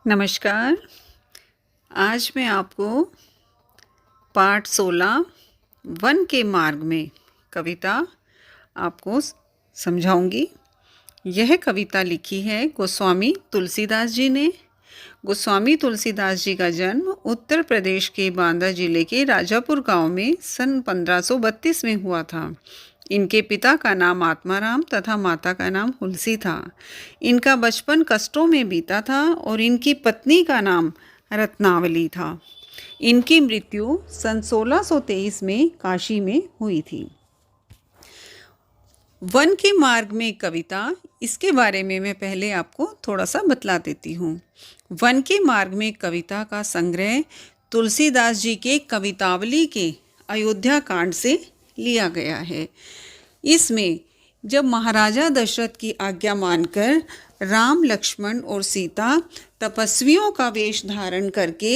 नमस्कार। आज मैं आपको पाठ 16 वन के मार्ग में कविता आपको समझाऊंगी। यह कविता लिखी है गोस्वामी तुलसीदास जी ने। गोस्वामी तुलसीदास जी का जन्म उत्तर प्रदेश के बांदा जिले के राजापुर गांव में सन 1532 में हुआ था। इनके पिता का नाम आत्माराम तथा माता का नाम हुलसी था। इनका बचपन कष्टों में बीता था और इनकी पत्नी का नाम रत्नावली था। इनकी मृत्यु सन 1623 में काशी में हुई थी। वन के मार्ग में कविता, इसके बारे में मैं पहले आपको थोड़ा सा बतला देती हूँ। वन के मार्ग में कविता का संग्रह तुलसीदास जी के कवितावली के अयोध्या कांड से लिया गया है। इसमें जब महाराजा दशरथ की आज्ञा मानकर राम, लक्ष्मण और सीता तपस्वियों का वेश धारण करके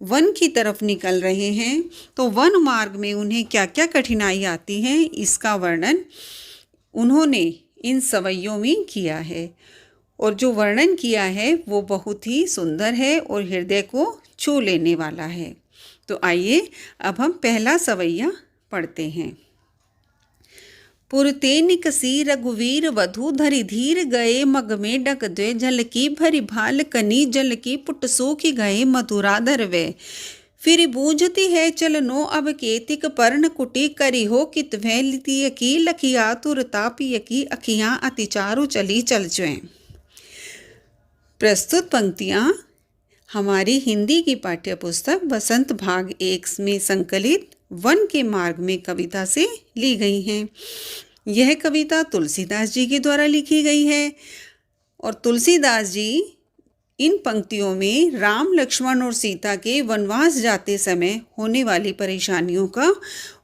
वन की तरफ निकल रहे हैं, तो वन मार्ग में उन्हें क्या क्या कठिनाई आती हैं, इसका वर्णन उन्होंने इन सवैयों में किया है। और जो वर्णन किया है वो बहुत ही सुंदर है और हृदय को छू लेने वाला है। तो आइए अब हम पहला सवैया पढ़ते हैं। पुरतेनिक सी रघुवीर वधु धरि धीर गए मग में डग द्वे जल की भरी भाल कनी जल की पुट सूखी गए मधुराधर वे फिर बूझती है चलनो अब केतिक पर्ण कुटी करी हो कित भय लितिय की लखिया तुरता पिय की अखियां अतिचारु चली चल ज्वें। प्रस्तुत पंक्तियां हमारी हिंदी की पाठ्य पुस्तक बसंत भाग 1 में संकलित वन के मार्ग में कविता से ली गई हैं। यह कविता तुलसीदास जी के द्वारा लिखी गई है और तुलसीदास जी इन पंक्तियों में राम, लक्ष्मण और सीता के वनवास जाते समय होने वाली परेशानियों का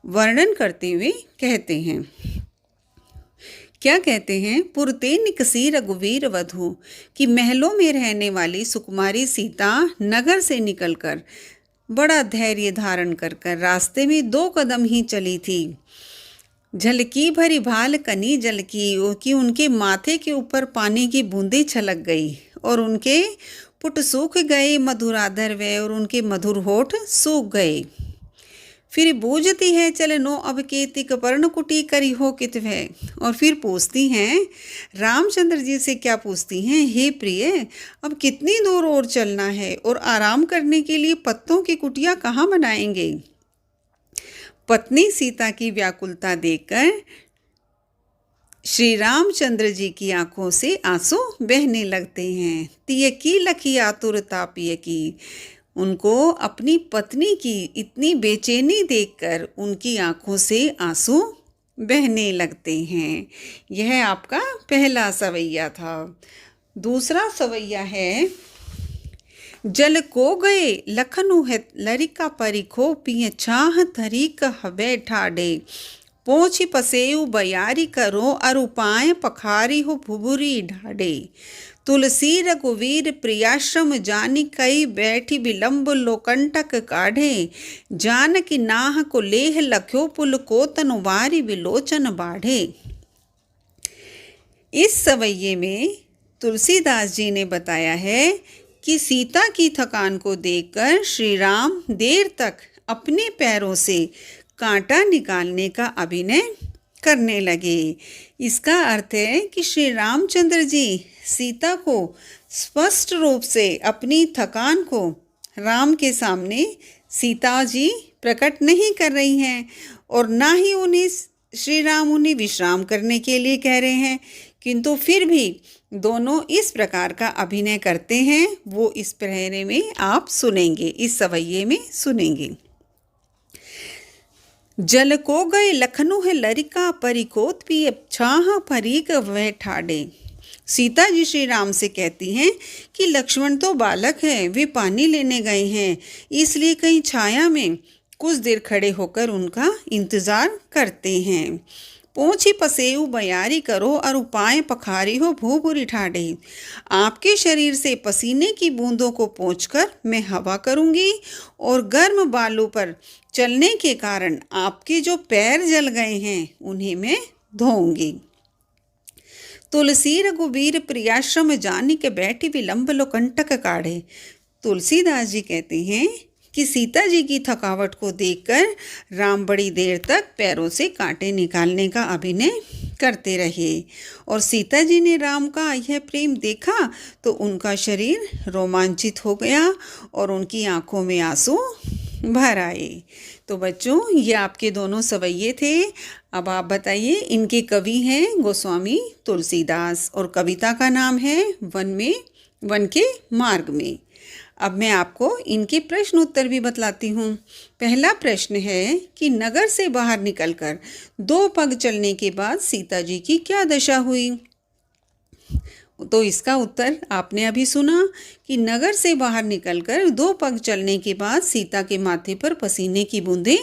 वर्णन करते हुए कहते हैं। क्या कहते हैं? पुरते निकसी रघुवीर वधु, कि महलों में रहने वाली सुकुमारी सीता नगर से निकलकर बड़ा धैर्य धारण कर रास्ते में 2 कदम ही चली थी। झलकी भरी भाल कनी जल की उनके माथे के ऊपर पानी की बूंदें छलक गई और उनके पुट सूख गए मधुराधर वे, और उनके मधुर होठ सूख गए। फिर बूझती है चलनो अब केतिक पर्ण कुटी करी हो कित भय, और फिर पूछती हैं रामचंद्र जी से। क्या पूछती हैं? हे प्रिय, अब कितनी दूर और चलना है और आराम करने के लिए पत्तों की कुटिया कहाँ बनाएंगे? पत्नी सीता की व्याकुलता देखकर श्री रामचंद्र जी की आंखों से आंसू बहने लगते हैं। तिय की लखिया तुरता पिय की, उनको अपनी पत्नी की इतनी बेचैनी देखकर उनकी आंखों से आंसू बहने लगते हैं। यह आपका पहला सवैया था। दूसरा सवैया है, जल को गए लखनु है लरिका परिखो पिय छाह धरिक हवे ठाडे पोछी पसेऊ बयारी करो अरुपाय पखारी हो भुबुरी ढाडे तुलसी रघुवीर प्रियाश्रम जानी कई बैठी विलंब लोकंटक काढ़े जानकी नाह को लेह लख्यो पुल को तनुवारी विलोचन बाढ़े। इस सवैये में तुलसीदास जी ने बताया है कि सीता की थकान को देखकर श्री राम देर तक अपने पैरों से कांटा निकालने का अभिनय करने लगे। इसका अर्थ है कि श्री रामचंद्र जी सीता को स्पष्ट रूप से अपनी थकान को राम के सामने सीता जी प्रकट नहीं कर रही हैं और ना ही उन्हें श्री राम उन्हें विश्राम करने के लिए कह रहे हैं, किंतु फिर भी दोनों इस प्रकार का अभिनय करते हैं। वो इस पहरे में आप सुनेंगे, इस सवैये में सुनेंगे। जल को गए लखनु है लरिका परिकोत पिय छाह फरीक वह ठाडे। सीता जी श्री राम से कहती हैं कि लक्ष्मण तो बालक है, वे पानी लेने गए हैं, इसलिए कहीं छाया में कुछ देर खड़े होकर उनका इंतजार करते हैं। पोछी पसेऊ बयारी करो और उपाय पखारी हो भूबुरी ठाडे। आपके शरीर से पसीने की बूंदों को पोंछकर मैं हवा करूंगी और गर्म बालों पर चलने के कारण आपके जो पैर जल गए हैं उन्हें मैं धोऊंगी। तुलसी रघुवीर प्रियाश्रम जानी के बैठी विलंब लो कंटक काढ़े। तुलसीदास जी कहते हैं कि सीता जी की थकावट को देखकर राम बड़ी देर तक पैरों से कांटे निकालने का अभिनय करते रहे और सीता जी ने राम का यह प्रेम देखा तो उनका शरीर रोमांचित हो गया और उनकी आंखों में आंसू भर आए। तो बच्चों, ये आपके दोनों सवैये थे। अब आप बताइए, इनके कवि हैं गोस्वामी तुलसीदास और कविता का नाम है वन के मार्ग में। अब मैं आपको इनके प्रश्न उत्तर भी बतलाती हूँ। पहला प्रश्न है कि नगर से बाहर निकलकर 2 पग चलने के बाद सीता जी की क्या दशा हुई। तो इसका उत्तर आपने अभी सुना कि नगर से बाहर निकलकर 2 पग चलने के बाद सीता के माथे पर पसीने की बूंदें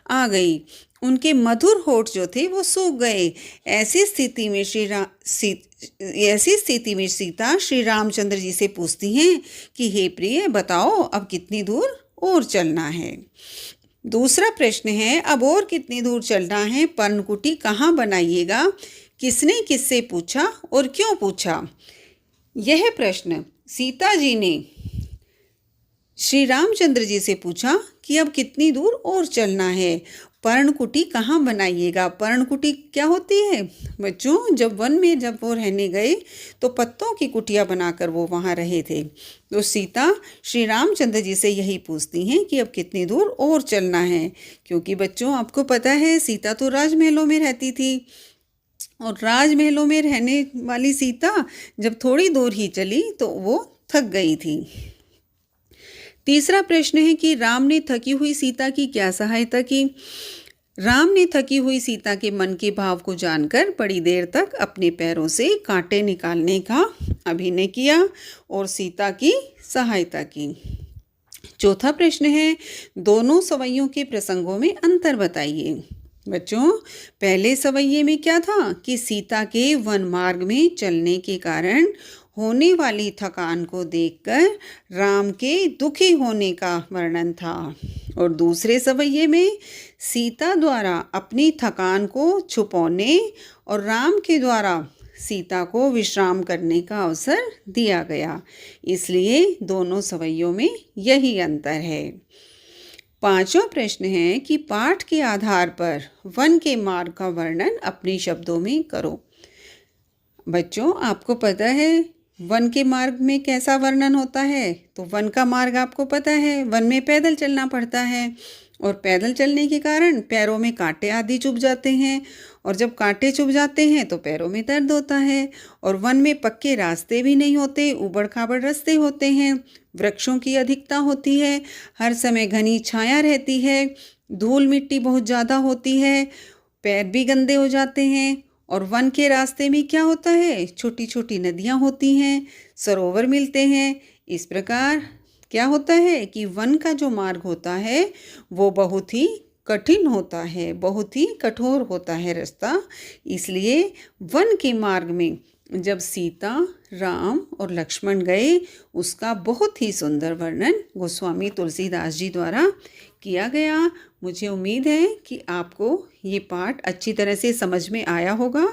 आ गई। उनके मधुर होठ जो थे वो सूख गए। ऐसी स्थिति में सीता श्री रामचंद्र जी से पूछती हैं कि हे प्रिय, बताओ अब कितनी दूर और चलना है। दूसरा प्रश्न है, अब और कितनी दूर चलना है, पर्णकुटी कहाँ बनाइएगा, किसने किससे पूछा और क्यों पूछा। यह प्रश्न सीता जी ने श्री रामचंद्र जी से पूछा कि अब कितनी दूर और चलना है, पर्णकुटी कहाँ बनाइएगा। पर्णकुटी क्या होती है बच्चों? जब वन में जब वो रहने गए तो पत्तों की कुटिया बनाकर वो वहाँ रहे थे। तो सीता श्री रामचंद्र जी से यही पूछती हैं कि अब कितनी दूर और चलना है, क्योंकि बच्चों आपको पता है सीता तो राजमहलों में रहती थी और राजमहलों में रहने वाली सीता जब थोड़ी दूर ही चली तो वो थक गई थी। तीसरा प्रश्न है कि राम ने थकी हुई सीता की क्या सहायता की। राम ने थकी हुई सीता के मन के भाव को जानकर बड़ी देर तक अपने पैरों से कांटे निकालने का अभिनय किया और सीता की सहायता की। चौथा प्रश्न है, दोनों सवैयों के प्रसंगों में अंतर बताइए। बच्चों, पहले सवैये में क्या था कि सीता के वन मार्ग में चलने के कारण होने वाली थकान को देखकर राम के दुखी होने का वर्णन था और दूसरे सवैये में सीता द्वारा अपनी थकान को छुपाने और राम के द्वारा सीता को विश्राम करने का अवसर दिया गया। इसलिए दोनों सवैयों में यही अंतर है। पांचवा प्रश्न है कि पाठ के आधार पर वन के मार्ग का वर्णन अपने शब्दों में करो। बच्चों, आपको पता है वन के मार्ग में कैसा वर्णन होता है। तो वन का मार्ग आपको पता है, वन में पैदल चलना पड़ता है और पैदल चलने के कारण पैरों में कांटे आदि चुभ जाते हैं और जब कांटे चुभ जाते हैं तो पैरों में दर्द होता है। और वन में पक्के रास्ते भी नहीं होते, ऊबड़ खाबड़ रास्ते होते हैं, वृक्षों की अधिकता होती है, हर समय घनी छाया रहती है, धूल मिट्टी बहुत ज़्यादा होती है, पैर भी गंदे हो जाते हैं। और वन के रास्ते में क्या होता है, छोटी छोटी नदियाँ होती हैं, सरोवर मिलते हैं। इस प्रकार क्या होता है कि वन का जो मार्ग होता है वो बहुत ही कठिन होता है, बहुत ही कठोर होता है रास्ता। इसलिए वन के मार्ग में जब सीता, राम और लक्ष्मण गए उसका बहुत ही सुंदर वर्णन गोस्वामी तुलसीदास जी द्वारा किया गया। मुझे उम्मीद है कि आपको ये पाठ अच्छी तरह से समझ में आया होगा।